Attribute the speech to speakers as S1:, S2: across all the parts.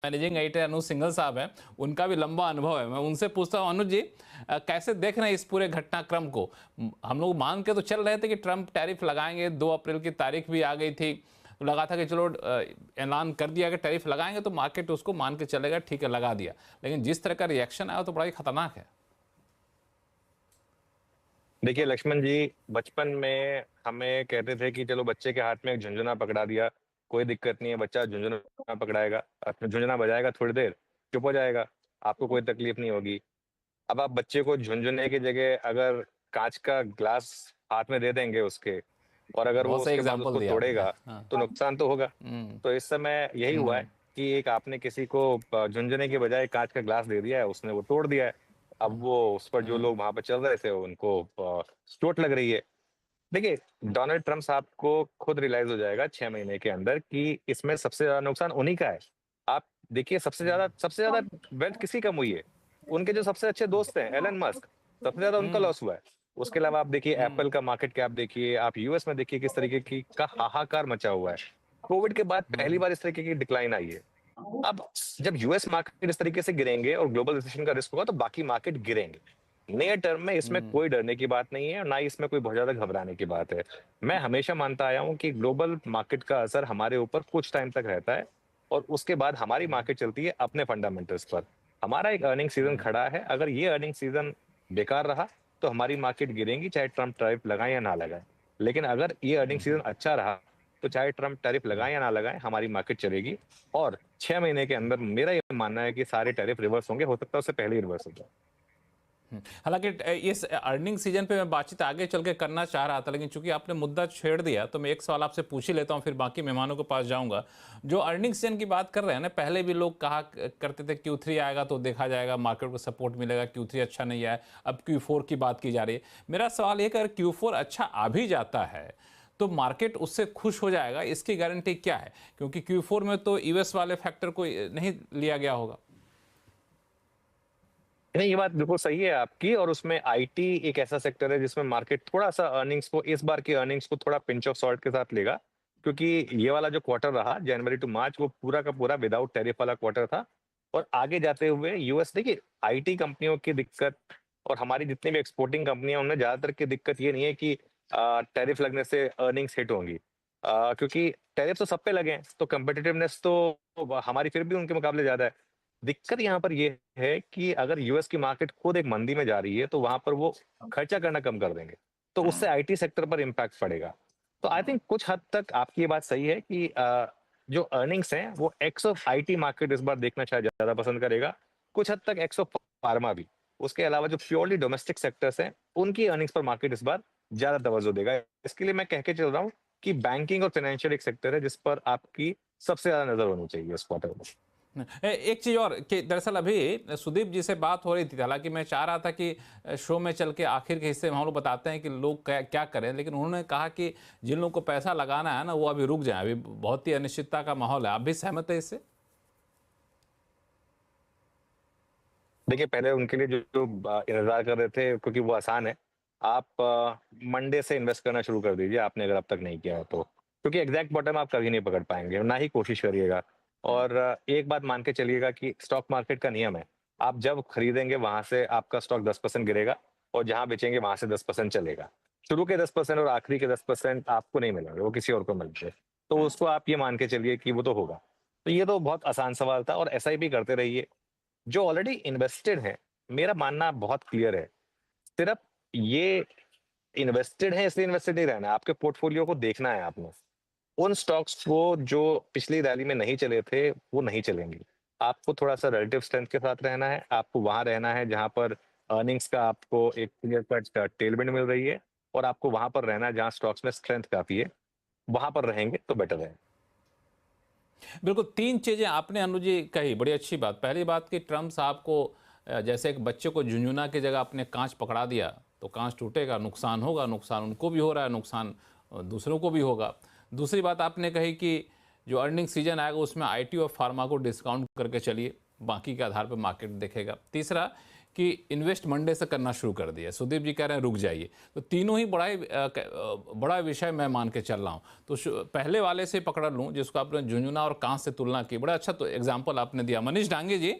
S1: Managing editor अनुज सिंघल साहब हैं, उनका भी लंबा अनुभव है। मैं उनसे पूछता हूँ, अनुज जी, कैसे देख रहे हैं इस पूरे घटनाक्रम को? हम लोग मान के तो चल रहे थे कि ट्रंप टैरिफ लगाएंगे, 2 अप्रैल की तारीख भी आ गई थी, तो लगा था कि चलो ऐलान कर दिया कि टैरिफ लगाएंगे तो मार्केट उसको मान के चलेगा, ठीक है लगा दिया। लेकिन जिस तरह का रिएक्शन आया तो बड़ा ही खतरनाक है।
S2: देखिए लक्ष्मण जी, बचपन में हमें कहते थे कि चलो बच्चे के हाथ में एक झुंझुना पकड़ा दिया, कोई दिक्कत नहीं है, बच्चा झुंझुना पकड़ाएगा, झुंझुना बजाएगा, थोड़ी देर चुप हो जाएगा, आपको कोई तकलीफ नहीं होगी। अब आप बच्चे को झुनझुने की जगह अगर कांच का ग्लास हाथ में दे देंगे उसके, और अगर वो
S1: बहुत सही
S2: उसके बाद
S1: एग्जाम्पल
S2: उसको
S1: दिया आपने।
S2: तोड़ेगा
S1: हाँ।
S2: तो नुकसान तो होगा।
S1: हम्म।
S2: तो इस समय यही हुआ है
S1: हम्म।
S2: कि एक आपने किसी को झुनझुने के बजाय कांच का ग्लास दे दिया है, उसने वो तोड़ दिया है। अब वो उस पर जो लोग वहां पर चल रहे थे उनको चोट लग रही है। देखिए, डोनाल्ड ट्रम्प साहब को खुद रियलाइज हो जाएगा 6 महीने के अंदर कि इसमें सबसे ज्यादा नुकसान उन्हीं का है। आप देखिए, सबसे ज्यादा वेल्थ किसी कम हुई है? उनके जो सबसे अच्छे दोस्त हैं, एलन मस्क, सबसे ज्यादा उनका
S1: हम्म।
S2: लॉस हुआ है। उसके अलावा आप देखिए एप्पल का मार्केट कैप देखिए, आप यूएस में देखिए किस तरीके की का हाहाकार मचा हुआ है। कोविड के बाद पहली बार इस तरीके की डिक्लाइन आई है। अब जब यूएस मार्केट इस तरीके से गिरेंगे और ग्लोबल रिसेशन का रिस्क होगा तो बाकी मार्केट गिरेंगे। नियर टर्म में इसमें
S1: हम्म।
S2: कोई डरने की बात नहीं है और ना ही इसमें कोई बहुत ज्यादा घबराने की बात है। मैं हमेशा मानता आया हूं कि ग्लोबल मार्केट का असर हमारे ऊपर कुछ टाइम तक रहता है और उसके बाद हमारी मार्केट चलती है अपने फंडामेंटल्स पर। हमारा एक अर्निंग सीजन खड़ा है, अगर ये अर्निंग सीजन बेकार रहा तो हमारी मार्केट गिरेगी, चाहे ट्रम्प टैरिफ लगाए या ना लगाए। लेकिन अगर ये अर्निंग सीजन अच्छा रहा तो चाहे ट्रम्प टैरिफ लगाए या ना लगाए, हमारी मार्केट चलेगी। और 6 महीने के अंदर मेरा ये मानना है कि सारे टैरिफ रिवर्स होंगे, हो सकता है उससे पहले ही रिवर्स हो जाए।
S1: हालांकि इस अर्निंग सीजन पे मैं बातचीत आगे चल के करना चाह रहा था, लेकिन चूंकि आपने मुद्दा छेड़ दिया तो मैं एक सवाल आपसे पूछ ही लेता हूं, फिर बाकी मेहमानों के पास जाऊंगा। जो अर्निंग सीजन की बात कर रहे हैं ना, पहले भी लोग कहा करते थे Q3 आएगा तो देखा जाएगा, मार्केट को सपोर्ट मिलेगा, Q3 अच्छा नहीं आया, अब Q4 की बात की जा रही है। मेरा सवाल ये कि अगर Q4 अच्छा आ भी जाता है तो मार्केट उससे खुश हो जाएगा, इसकी गारंटी क्या है? क्योंकि Q4 में तो यूएस वाले फैक्टर को नहीं लिया गया होगा।
S2: नहीं, ये बात बिल्कुल सही है आपकी, और उसमें आईटी एक ऐसा सेक्टर है जिसमें मार्केट थोड़ा सा अर्निंग्स को, इस बार की अर्निंग्स को थोड़ा पिंच ऑफ सॉल्ट के साथ लेगा। क्योंकि ये वाला जो क्वार्टर रहा जनवरी टू मार्च, वो पूरा का पूरा विदाउट टैरिफ वाला क्वार्टर था। और आगे जाते हुए यूएस, देखिए आईटी कंपनियों की दिक्कत और हमारी जितनी भी एक्सपोर्टिंग कंपनियां, उनमें ज्यादातर की दिक्कत ये नहीं है कि टैरिफ लगने से अर्निंग्स हिट होंगी, क्योंकि टैरिफ तो सब पे लगे हैं, तो कम्पिटिटिवनेस तो हमारी फिर भी उनके मुकाबले ज्यादा है। दिक्कत यहाँ पर ये है कि अगर यूएस की मार्केट खुद एक मंदी में जा रही है तो वहां पर वो खर्चा करना कम कर देंगे, तो उससे आईटी सेक्टर पर इम्पैक्ट पड़ेगा। तो आई थिंक कुछ हद तक आपकी ये बात सही है कि जो अर्निंग्स हैं वो एक्स ऑफ आईटी मार्केट इस बार देखना शायद ज्यादा पसंद करेगा, कुछ हद तक एक्स ऑफ फार्मा भी। उसके अलावा जो प्योरली डोमेस्टिक सेक्टर्स हैं उनकी अर्निंग्स पर मार्केट इस बार ज्यादा तवज्जो देगा। इसके लिए मैं कह के चल रहा हूँ कि बैंकिंग और फाइनेंशियल एक सेक्टर है जिस पर आपकी सबसे ज्यादा नजर होनी चाहिए इस क्वार्टर में।
S1: एक चीज और कि दरअसल अभी सुदीप जी से बात हो रही थी, हालांकि मैं चाह रहा था कि शो में चल के आखिर के हिस्से में हम लोग बताते हैं कि लोग क्या क्या करें, लेकिन उन्होंने कहा कि जिन लोगों को पैसा लगाना है ना वो अभी रुक जाए, अभी बहुत ही अनिश्चितता का माहौल है। आप भी सहमत है इससे?
S2: देखिए, पहले उनके लिए जो जो इंतजार कर रहे थे, क्योंकि वो आसान है। आप मंडे से इन्वेस्ट करना शुरू कर दीजिए, आपने अगर अब तक नहीं किया है तो, क्योंकि एग्जैक्ट बॉटम आप कभी नहीं पकड़ पाएंगे, ना ही कोशिश करिएगा। और एक बात मान के चलिएगा कि स्टॉक मार्केट का नियम है, आप जब खरीदेंगे वहां से आपका स्टॉक 10% गिरेगा और जहां बेचेंगे वहां से 10% चलेगा। शुरू के 10% और आखिरी के 10% आपको नहीं मिलेंगे, वो किसी और को मिलेंगे। तो उसको आप ये मान के चलिए कि वो तो होगा। तो ये तो बहुत आसान सवाल था, और ऐसा ही भी करते रहिए। जो ऑलरेडी इन्वेस्टेड है, मेरा मानना बहुत क्लियर है, सिर्फ ये इन्वेस्टेड है इसलिए इन्वेस्टेड नहीं रहना है, आपके पोर्टफोलियो को देखना है आपने। उन स्टॉक्स को जो पिछली रैली में नहीं चले थे वो नहीं चलेंगे। आपको थोड़ा सा रिलेटिव स्ट्रेंथ के साथ रहना है, आपको वहां रहना है जहां पर अर्निंग्स का आपको एक क्लियर कट टेलविंड मिल रही है, और आपको वहां पर रहना है जहां स्टॉक्स में स्ट्रेंथ काफी है। वहां पर रहेंगे तो बेटर है।
S1: बिल्कुल, 3 चीज़ें आपने अनुज जी कही, बड़ी अच्छी बात। पहली बात कि ट्रम्प साहब को जैसे एक बच्चे को झुनझुना की जगह आपने कांच पकड़ा दिया तो कांच टूटेगा, नुकसान होगा, नुकसान उनको भी हो रहा है, नुकसान दूसरों को भी होगा। दूसरी बात आपने कही कि जो अर्निंग सीजन आएगा उसमें आईटी और फार्मा को डिस्काउंट करके चलिए, बाकी के आधार पर मार्केट देखेगा। तीसरा कि इन्वेस्ट मंडे से करना शुरू कर दिया। सुदीप जी कह रहे हैं रुक जाइए। तो तीनों ही बड़ा विषय मैं मान के चल रहा हूँ। तो पहले वाले से पकड़ लूँ जिसको आपने झुंझुनू और कांस से तुलना की, बड़ा अच्छा तो एग्जाम्पल आपने दिया। मनीष डांगे जी,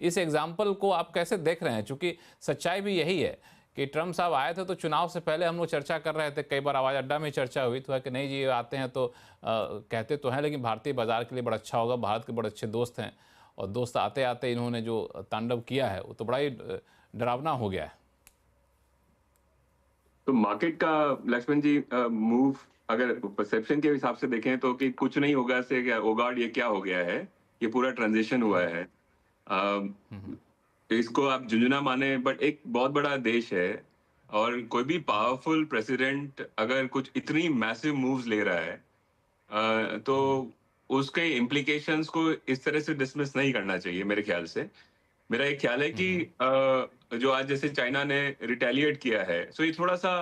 S1: इस एग्जाम्पल को आप कैसे देख रहे हैं? चूंकि सच्चाई भी यही है कि ट्रम्प साहब आए थे तो चुनाव से पहले हम लोग चर्चा कर रहे थे, कई बार आवाज़ अड्डा में चर्चा हुई तो है कि नहीं जी ये आते हैं तो कहते तो हैं लेकिन भारतीय बाजार के लिए बड़ा अच्छा होगा, भारत के बड़े अच्छे दोस्त हैं। और दोस्त आते आते इन्होंने जो तांडव किया है वो तो बड़ा ही डरावना हो गया है।
S3: तो मार्केट का लक्ष्मण जी मूव अगर परसेप्शन के हिसाब से देखें तो कि कुछ नहीं होगा से क्या ओ गॉड ये क्या हो गया है, ये पूरा ट्रांजिशन हुआ है। इसको आप झुंझुना माने बट एक बहुत बड़ा देश है और कोई भी पावरफुल प्रेसिडेंट अगर कुछ इतनी मैसिव मूव्स ले रहा है तो उसके इम्प्लीकेशंस को इस तरह से डिसमिस नहीं करना चाहिए मेरे ख्याल से। मेरा एक ख्याल है कि जो आज जैसे चाइना ने रिटेलिएट किया है, सो ये थोड़ा सा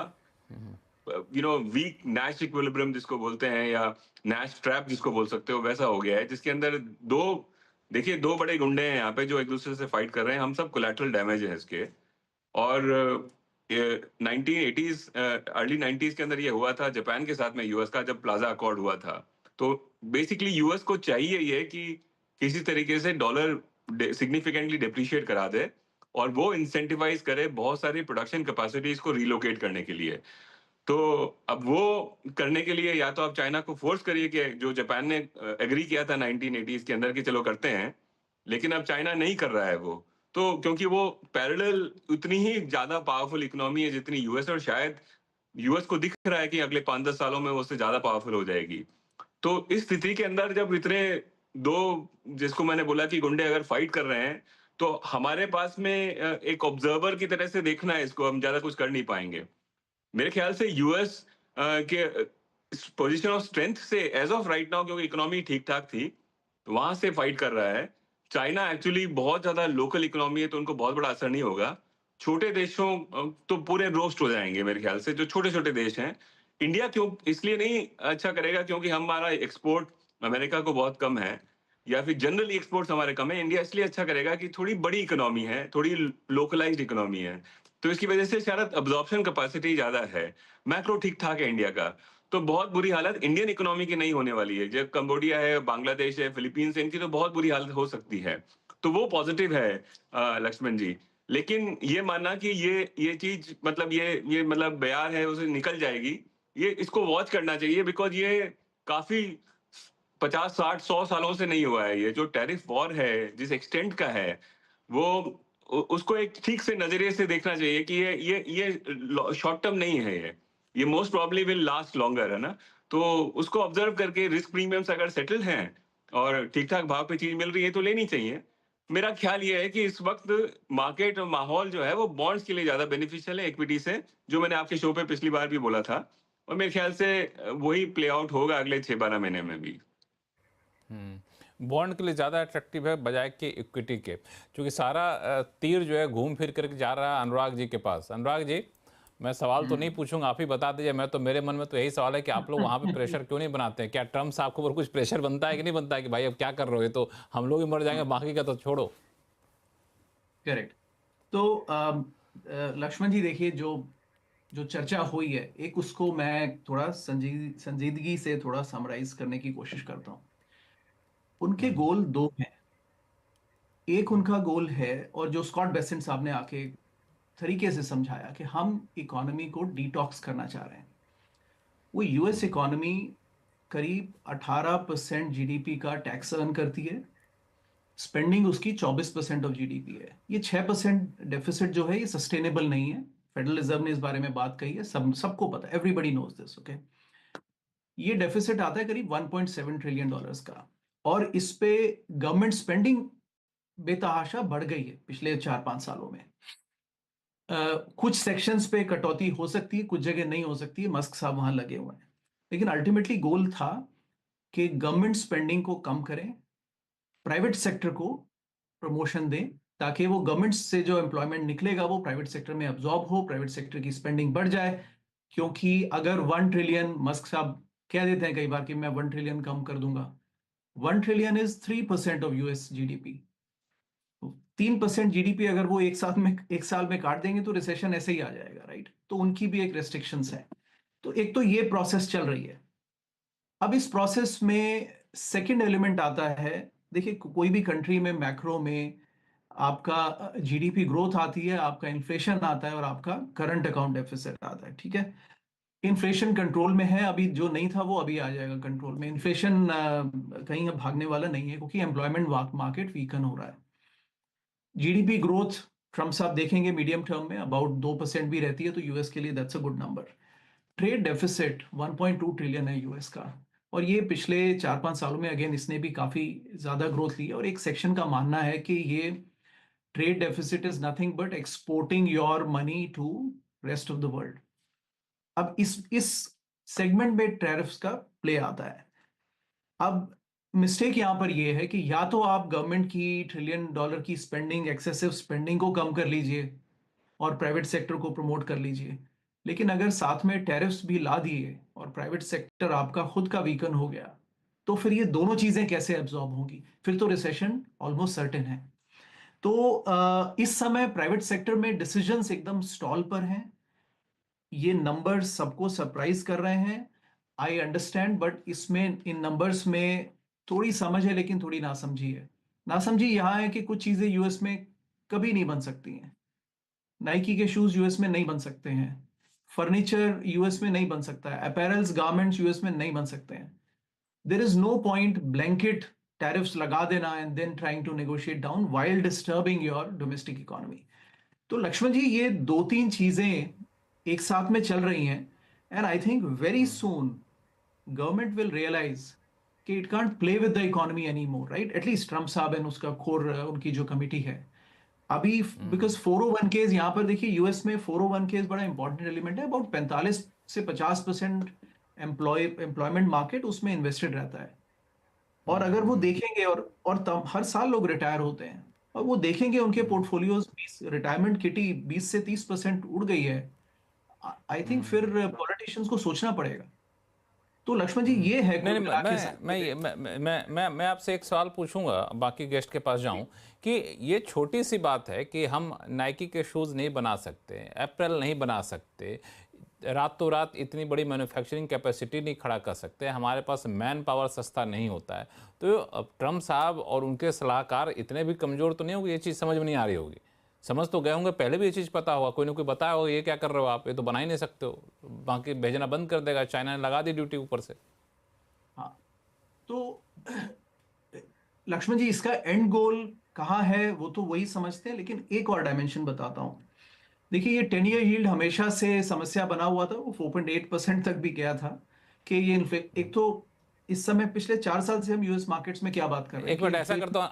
S3: वीक नैश इक्विलिब्रियम जिसको बोलते हैं या नैश ट्रैप जिसको बोल सकते हो, वैसा हो गया है जिसके अंदर दो बड़े गुंडे हैं यहाँ पे जो एक दूसरे से फाइट कर रहे हैं। हम सब कोलैटरल डैमेज है इसके। और 1980s अर्ली 90s के अंदर ये हुआ था जापान के साथ में यूएस का, जब प्लाजा अकॉर्ड हुआ था। तो बेसिकली यूएस को चाहिए ये कि किसी तरीके से डॉलर सिग्निफिकेंटली डिप्रिशिएट करा दे और वो इंसेंटिवाइज करे बहुत सारी प्रोडक्शन कैपेसिटीज को रिलोकेट करने के लिए। तो अब वो करने के लिए या तो आप चाइना को फोर्स करिए कि जो जापान ने एग्री किया था 1980s के अंदर कि चलो करते हैं, लेकिन अब चाइना नहीं कर रहा है वो। तो क्योंकि वो पैरेलल उतनी ही ज्यादा पावरफुल इकोनॉमी है जितनी यूएस, और शायद यूएस को दिख रहा है कि अगले 5-10 सालों में वो उससे ज्यादा पावरफुल हो जाएगी। तो इस स्थिति के अंदर जब इतने दो, जिसको मैंने बोला कि गुंडे अगर फाइट कर रहे हैं, तो हमारे पास में एक ऑब्जर्वर की तरह से देखना है इसको, हम ज्यादा कुछ कर नहीं पाएंगे। मेरे ख्याल से यूएस के पोजीशन ऑफ स्ट्रेंथ से एज ऑफ राइट नाउ, क्योंकि इकोनॉमी ठीक ठाक थी, तो वहां से फाइट कर रहा है। चाइना एक्चुअली बहुत ज्यादा लोकल इकोनॉमी है तो उनको बहुत बड़ा असर नहीं होगा। छोटे देशों तो पूरे रोस्ट हो जाएंगे मेरे ख्याल से, जो छोटे छोटे देश हैं। इंडिया क्यों इसलिए नहीं अच्छा करेगा क्योंकि हमारा एक्सपोर्ट अमेरिका को बहुत कम है, या फिर जनरली एक्सपोर्ट्स हमारे कम है। इंडिया इसलिए अच्छा करेगा कि थोड़ी बड़ी इकोनॉमी है, थोड़ी लोकलाइज्ड इकोनॉमी है, तो इसकी वजह से शायद अब्जॉर्प्शन कैपेसिटी ज्यादा है। मैक्रो ठीक ठाक है इंडिया का। तो बहुत बुरी हालत इंडियन इकोनॉमी की नहीं होने वाली है। जब कंबोडिया है, बांग्लादेश है, फिलीपींस है, इनकी तो बहुत बुरी हालत हो सकती है। तो वो पॉजिटिव है लक्ष्मण जी। लेकिन ये मानना कि ये चीज मतलब ये मतलब बयार है उसे निकल जाएगी, ये इसको वॉच करना चाहिए, बिकॉज ये काफी 50-60-100 सालों से नहीं हुआ है। ये जो टैरिफ वॉर है जिस एक्सटेंट का है, वो उसको एक ठीक से नजरिए से देखना चाहिए कि ये शॉर्ट टर्म नहीं है। ये most probably will last longer, है ना। तो उसको ऑब्जर्व करके रिस्क प्रीमियम्स अगर सेटल हैं और ठीक ठाक भाव पे चीज मिल रही है तो लेनी चाहिए। मेरा ख्याल ये है कि इस वक्त मार्केट माहौल जो है वो बॉन्ड्स के लिए ज्यादा बेनिफिशियल है इक्विटी से, जो मैंने आपके शो पे पिछली बार भी बोला था, और मेरे ख्याल से वही प्ले आउट होगा अगले 6-12 महीने में भी।
S1: बॉन्ड के लिए ज़्यादा अट्रैक्टिव है बजाय कि इक्विटी के, क्योंकि सारा तीर जो है घूम फिर करके जा रहा है अनुराग जी के पास। अनुराग जी, मैं सवाल तो नहीं पूछूंगा, आप ही बता दीजिए। मैं तो मेरे मन में तो यही सवाल है कि आप लोग वहाँ पे प्रेशर क्यों नहीं बनाते हैं? क्या ट्रम्प साहब को ऊपर कुछ प्रेशर बनता है कि नहीं बनता है कि भाई अब क्या कर रहे हो, ये तो हम लोग ही मर जाएंगे, बाकी का तो छोड़ो।
S4: करेक्ट। तो लक्ष्मण जी देखिए, जो जो चर्चा हुई है, एक उसको मैं थोड़ा संजीदगी से थोड़ा समराइज करने की कोशिश करता हूँ। उनके गोल दो हैं। एक उनका गोल है, और जो स्कॉट बेसेंट साहब ने आके तरीके से समझाया कि हम इकोनॉमी को डिटॉक्स करना चाह रहे हैं। वो यूएस इकोनॉमी करीब 18% जीडीपी का टैक्स अर्न करती है, स्पेंडिंग उसकी 24% ऑफ जीडीपी है। ये 6% डेफिसिट जो है ये सस्टेनेबल नहीं है। फेडरल रिजर्व ने इस बारे में बात कही है, सबको पता है, एवरीबडी नोज दिस, ओके। ये डेफिसिट आता है करीब 1.7 ट्रिलियन डॉलर्स का, और इस पे गवर्नमेंट स्पेंडिंग बेतहाशा बढ़ गई है पिछले 4-5 सालों में। कुछ सेक्शंस पे कटौती हो सकती है, कुछ जगह नहीं हो सकती है, मस्क साहब वहां लगे हुए हैं। लेकिन अल्टीमेटली गोल था कि गवर्नमेंट स्पेंडिंग को कम करें, प्राइवेट सेक्टर को प्रमोशन दें, ताकि वो गवर्नमेंट से जो एम्प्लॉयमेंट निकलेगा वो प्राइवेट सेक्टर में अब्जॉर्ब हो, प्राइवेट सेक्टर की स्पेंडिंग बढ़ जाए। क्योंकि अगर 1 ट्रिलियन, मस्क साहब कह देते हैं कई बार कि मैं 1 ट्रिलियन कम कर दूंगा, 1 trillion is 3% of US GDP. 3% GDP अगर वो एक साल में काट देंगे तो रिसेशन ऐसे ही आ जाएगा, राइट? तो उनकी भी एक रेस्ट्रिक्शंस है। तो एक तो ये प्रोसेस चल रही है। अब इस प्रोसेस में सेकंड एलिमेंट आता है, देखिए कोई भी कंट्री में मैक्रो में आपका जीडीपी ग्रोथ आती है, आपका इन्फ्लेशन आता है और आपका करंट अकाउंट डेफिसिट आता है, ठीक है? इन्फ्लेशन कंट्रोल में है, अभी जो नहीं था वो अभी आ जाएगा कंट्रोल में। इन्फ्लेशन कहीं अब भागने वाला नहीं है क्योंकि एम्प्लॉयमेंट मार्केट वीकन हो रहा है। जीडीपी ग्रोथ ट्रम्प साहब देखेंगे मीडियम टर्म में अबाउट 2% भी रहती है तो यूएस के लिए that's a good number. Trade deficit 1.2 trillion है यूएस का, और ये पिछले 4-5 सालों में अगेन इसने भी काफी ज्यादा ग्रोथ ली है। और एक सेक्शन का मानना है कि ये trade deficit is nothing but exporting your money to rest of the world. अब इस सेगमेंट में टैरिफ्स का प्ले आता है। अब मिस्टेक यहां पर यह है कि या तो आप गवर्नमेंट की $1 ट्रिलियन की स्पेंडिंग, एक्सेसिव स्पेंडिंग को कम कर लीजिए और प्राइवेट सेक्टर को प्रमोट कर लीजिए, लेकिन अगर साथ में टैरिफ्स भी ला दिए और प्राइवेट सेक्टर आपका खुद का वीकन हो गया तो फिर ये दोनों चीजें कैसे एब्जॉर्ब होंगी? फिर तो रिसेशन ऑलमोस्ट सर्टेन है। तो इस समय प्राइवेट सेक्टर में डिसीजंस एकदम स्टॉल पर हैं। ये नंबर्स सबको सरप्राइज कर रहे हैं, आई अंडरस्टैंड, बट इसमें इन नंबर्स में थोड़ी समझ है लेकिन थोड़ी नासमझी है। नासमझी यहां है कि कुछ चीजें यूएस में कभी नहीं बन सकती हैं। नाइकी के शूज यूएस में नहीं बन सकते हैं, फर्नीचर यूएस में नहीं बन सकता है, अपैरल्स गारमेंट्स यूएस में नहीं बन सकते हैं। There is no point blanket tariffs लगा देना and then trying to negotiate down while disturbing your domestic economy. तो लक्ष्मण जी, ये 2-3 चीजें एक साथ में चल रही हैं, and I think very soon government will realise कि it can't play with the economy any more, right? At least Trump साहब एंड उसका कोर उनकी जो कमिटी है अभी, बिकॉज 401 यहां पर देखिए यूएस में 401 बड़ा इंपॉर्टेंट एलिमेंट है। अबाउट 45 से 50% एम्प्लॉयमेंट मार्केट उसमें इन्वेस्टेड रहता है। और अगर वो देखेंगे और तब हर साल लोग रिटायर होते हैं और वो देखेंगे उनके पोर्टफोलियोज, रिटायरमेंट किटी 20 से 30% उड़ गई है, आई थिंक फिर पॉलिटिशियंस को सोचना पड़ेगा। तो लक्ष्मण जी, ये है
S1: नहीं
S4: कुल
S1: नहीं
S4: मिला के
S1: मैं आपसे एक सवाल पूछूंगा, बाकी गेस्ट के पास जाऊं, कि ये छोटी सी बात है कि हम नाइकी के शूज़ नहीं बना सकते, एप्पल नहीं बना सकते, रातों रात इतनी बड़ी मैन्युफैक्चरिंग कैपेसिटी नहीं खड़ा कर सकते, हमारे पास मैन पावर सस्ता नहीं होता है। तो ट्रम्प साहब और उनके सलाहकार इतने भी कमज़ोर तो नहीं होंगे, ये चीज़ समझ में नहीं आ रही होगी? समझ तो गए होंगे, पहले भी ये चीज़ पता होगा, कोई ना कोई बताया होगा ये क्या कर रहे हो आप, ये तो बना ही नहीं सकते हो, बाकी भेजना बंद कर देगा, चाइना ने लगा दी ड्यूटी ऊपर से।
S4: हाँ, तो लक्ष्मण जी, इसका एंड गोल कहाँ है वो तो वही समझते हैं, लेकिन एक और डायमेंशन बताता हूं। देखिए, ये 10 ईयर यील्ड हमेशा से समस्या बना हुआ था, वो 4.8% तक भी गया था कि ये एक तो इस समय पिछले 4 साल से हम यूएस मार्केट्स में क्या बात कर रहे हैं
S1: एक मिनट ऐसा करता हूँ,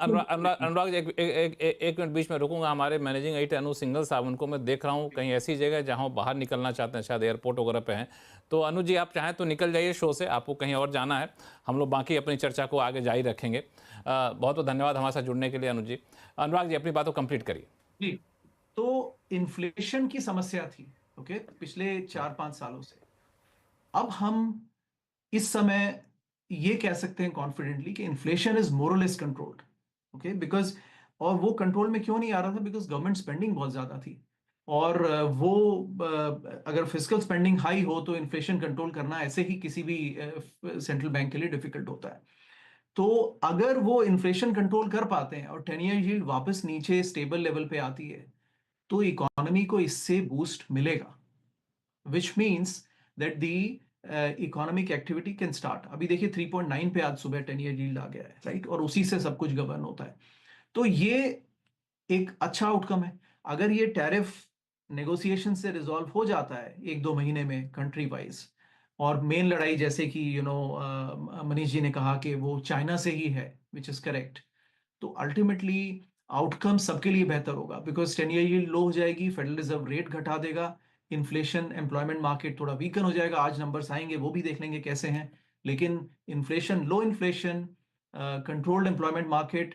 S1: अनुराग जी, एक मिनट बीच में रुकूंगा। हमारे मैनेजिंग एडिटर अनु सिंघल साहब, उनको मैं देख रहा हूँ कहीं ऐसी जगह जहाँ वो बाहर निकलना चाहते हैं, शायद एयरपोर्ट वगैरह पे हैं। तो अनु जी, आप चाहें तो निकल जाइए शो से, आपको कहीं और जाना है, हम लोग बाकी अपनी चर्चा को आगे जारी रखेंगे। बहुत बहुत धन्यवाद हमारे साथ जुड़ने के लिए अनु जी। अनुराग जी, अपनी बात को कंप्लीट करिए।
S4: जी, तो इन्फ्लेशन की समस्या थी, ओके, पिछले 4-5 सालों से। अब हम इस समय ये कह सकते हैं कॉन्फिडेंटली कि इन्फ्लेशन इज मोर और लेस कंट्रोल्ड, ओके, बिकॉज, और वो कंट्रोल में क्यों नहीं आ रहा था? बिकॉज गवर्नमेंट स्पेंडिंग बहुत ज्यादा थी, और अगर फिजिकल स्पेंडिंग हाई हो तो इन्फ्लेशन कंट्रोल करना ऐसे ही किसी भी सेंट्रल बैंक के लिए डिफिकल्ट होता है। तो अगर वो इन्फ्लेशन कंट्रोल कर पाते हैं और 10 ईयर यील्ड वापस नीचे स्टेबल लेवल पे आती है तो इकोनॉमी को इससे बूस्ट मिलेगा, which means that the economic activity can start. अभी देखिए 3.9 पे आज सुबह 10 ईयर यील्ड आ गया है, राइट? और उसी से सब कुछ गवर्न होता है। तो ये एक अच्छा आउटकम है। अगर ये टैरिफ नेगोशिएशन से रिजॉल्व हो जाता है 1-2 महीने में कंट्री वाइज, और मेन लड़ाई जैसे कि मनीष जी ने कहा कि वो चाइना से ही है, विच इज करेक्ट, तो अल्टीमेटली आउटकम सबके लिए बेहतर होगा, बिकॉज 10 ईयर यील्ड लो हो जाएगी, फेडरल रिजर्व रेट घटा देगा, इन्फ्लेशन, एम्प्लॉयमेंट मार्केट थोड़ा वीकन हो जाएगा। आज नंबर्स आएंगे, वो भी देख लेंगे कैसे हैं, लेकिन inflation, low inflation, controlled employment market,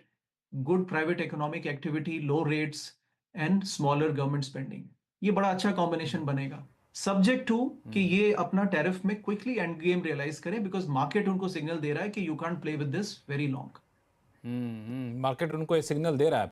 S4: good private economic activity, low rates and smaller government spending, ये बड़ा अच्छा कॉम्बिनेशन बनेगा, सब्जेक्ट टू कि ये अपना टैरिफ में क्विकली एंड गेम रियलाइज करें, बिकॉज मार्केट उनको सिग्नल दे रहा है कि you can't play with this very long.
S1: Market उनको ये सिग्नल दे रहा है